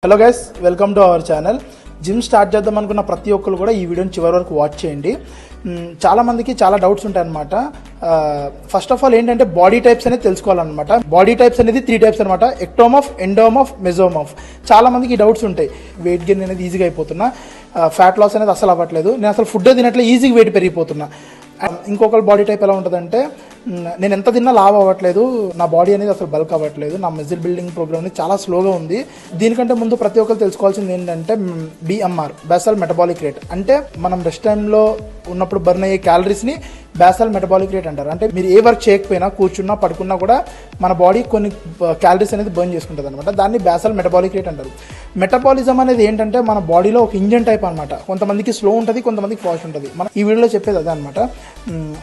Hello guys, welcome to our channel. Gym start చేద్దాం అనుకున్న ప్రతి ఒక్కరు కూడా ఈ వీడియోని చివరి వరకు వాచ్ చేయండి. చాలామందికి చాలా డౌట్స్ ఉంటాయి అనమాట. ఫస్ట్ ఆఫ్ ఆల్ ఏంటంటే బాడీ టైప్స్ అనేది తెలుసుకోవాలన్నమాట. బాడీ టైప్స్ అనేది 3 టైప్స్ అనమాట: ఎక్టోమర్ఫ్, ఎండోమర్ఫ్, మెజోమర్ఫ్. చాలా మందికి ఈ డౌట్స్ ఉంటాయి. వెయిట్ గెయిన్ అనేది ఈజీగా అయిపోతున్నా, ఫ్యాట్ లాస్ అనేది అసలు అవ్వట్లేదు, నేను అసలు ఫుడ్ తినట్లే, ఈజీగా వెయిట్ పెరిగిపోతున్నా. ఇంకొకరి బాడీ టైప్ ఎలా ఉంటుందంటే, నేను ఎంత తిన్నా లావ్ అవ్వట్లేదు, నా బాడీ అనేది అసలు బల్క్ అవ్వట్లేదు, నా మజిల్ బిల్డింగ్ ప్రోగ్రామ్ అనేది చాలా స్లోగా ఉంది. దీనికంటే ముందు ప్రతి ఒక్కరు తెలుసుకోవాల్సింది ఏంటంటే BMR, బేసల్ మెటబాలిక్ రేట్. అంటే మనం రెస్ట్ టైంలో ఉన్నప్పుడు బర్న్ అయ్యే క్యాలరీస్ని బేసల్ మెటబాలిక్ రేట్ అంటారు. అంటే మీరు ఏ వర్క్ చేయకపోయినా, కూర్చున్నా పడుకున్నా కూడా మన బాడీ కొన్ని క్యాలరీస్ అనేది బర్న్ చేసుకుంటుంది అనమాట. దాన్ని బేసల్ మెటబాలిక్ రేట్ అంటారు. మెటబాలిజం అనేది ఏంటంటే మన బాడీలో ఒక ఇంజన్ టైప్ అనమాట. కొంతమందికి స్లో ఉంటుంది, కొంతమందికి ఫాస్ట్ ఉంటుంది. మనం ఈ వీడియోలో చెప్పేది అదే అనమాట.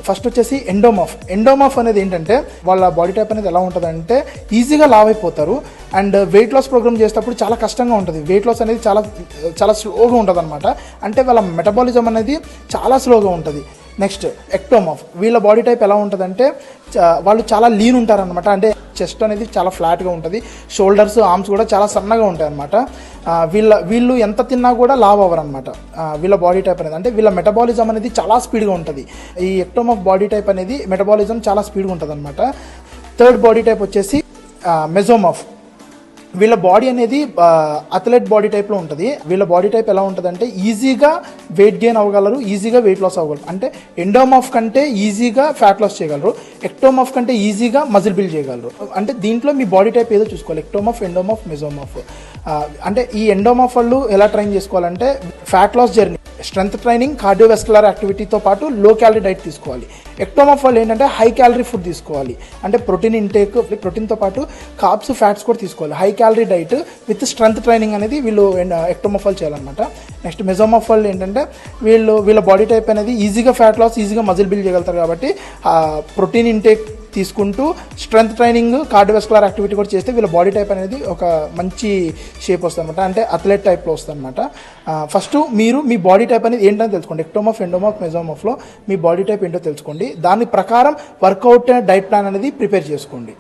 ఫస్ట్ వచ్చేసి ఎండోమర్ఫ్ అనేది ఏంటంటే వాళ్ళ బాడీ టైప్ అనేది ఎలా ఉంటుంది అంటే ఈజీగా లావ్ అయిపోతారు అండ్ వెయిట్ లాస్ ప్రోగ్రామ్ చేసేటప్పుడు చాలా కష్టంగా ఉంటుంది. వెయిట్ లాస్ అనేది చాలా స్లోగా ఉంటుంది అనమాట. అంటే వాళ్ళ మెటబాలిజం అనేది చాలా స్లోగా ఉంటుంది. నెక్స్ట్ ఎక్టోమర్ఫ్, వీళ్ళ బాడీ టైప్ ఎలా ఉంటుందంటే వాళ్ళు చాలా లీన్ ఉంటారనమాట. అంటే చెస్ట్ అనేది చాలా ఫ్లాట్గా ఉంటుంది, షోల్డర్స్, ఆర్మ్స్ కూడా చాలా సన్నగా ఉంటాయి అనమాట. వీళ్ళు ఎంత తిన్నా కూడా లావ్ అవ్వరు అనమాట. వీళ్ళ బాడీ టైప్ అనేది, అంటే వీళ్ళ మెటబాలిజం అనేది చాలా స్పీడ్గా ఉంటుంది. ఈ ఎక్టోమర్ఫ్ బాడీ టైప్ అనేది మెటబాలిజం చాలా స్పీడ్గా ఉంటుంది అనమాట. థర్డ్ బాడీ టైప్ వచ్చేసి మెజోమర్ఫ్. వీళ్ళ బాడీ అనేది అథ్లెట్ బాడీ టైప్లో ఉంటుంది. వీళ్ళ బాడీ టైప్ ఎలా ఉంటుంది అంటే ఈజీగా వెయిట్ గెయిన్ అవ్వగలరు, ఈజీగా వెయిట్ లాస్ అవ్వగలరు. అంటే ఎండోమర్ఫ్ కంటే ఈజీగా ఫ్యాట్ లాస్ చేయగలరు, ఎక్టోమర్ఫ్ కంటే ఈజీగా మజిల్ బిల్డ్ చేయగలరు. అంటే దీంట్లో మీ బాడీ టైప్ ఏదో చూసుకోవాలి: ఎక్టోమర్ఫ్, ఎండోమర్ఫ్, మెజోమర్ఫ్. అంటే ఈ ఎండోమర్ఫ్ వాళ్ళు ఎలా ట్రైన్ చేసుకోవాలంటే fat loss journey, strength training, cardiovascular యాక్టివిటీతో పాటు లో క్యాలరీ డైట్ తీసుకోవాలి. ఎక్టోమర్ఫ్ వాళ్ళు ఏంటంటే హై క్యాలరీ ఫుడ్ తీసుకోవాలి. అంటే ప్రోటీన్ ఇంటేక్, ప్రోటీన్తో పాటు కార్బ్స్, ఫ్యాట్స్ కూడా తీసుకోవాలి. High calorie diet with strength training అనేది వీళ్ళు ఎక్టోమర్ఫ్ వాళ్ళు చేయాలన్నమాట. నెక్స్ట్ మెజోమర్ఫ్ వాళ్ళు ఏంటంటే వీళ్ళ బాడీ టైప్ అనేది ఈజీగా ఫ్యాట్ లాస్, ఈజీగా మజిల్ బిల్డ్ చేయగలుగుతారు. కాబట్టి ప్రోటీన్ ఇంటేక్ తీసుకుంటూ స్ట్రెంత్ ట్రైనింగ్, కార్డియోవాస్కులర్ యాక్టివిటీ కూడా చేస్తే వీళ్ళ బాడీ టైప్ అనేది ఒక మంచి షేప్ వస్తుంది అనమాట. అంటే అథ్లెట్ టైప్లో వస్తుంది అనమాట. ఫస్ట్ మీరు మీ బాడీ టైప్ అనేది ఏంటని తెలుసుకోండి. ఎక్టోమర్ఫ్, ఎండోమర్ఫ్, మెజోమర్ఫ్లో మీ బాడీ టైప్ ఏంటో తెలుసుకోండి. దాని ప్రకారం వర్కౌట్ డైట్ ప్లాన్ అనేది ప్రిపేర్ చేసుకోండి.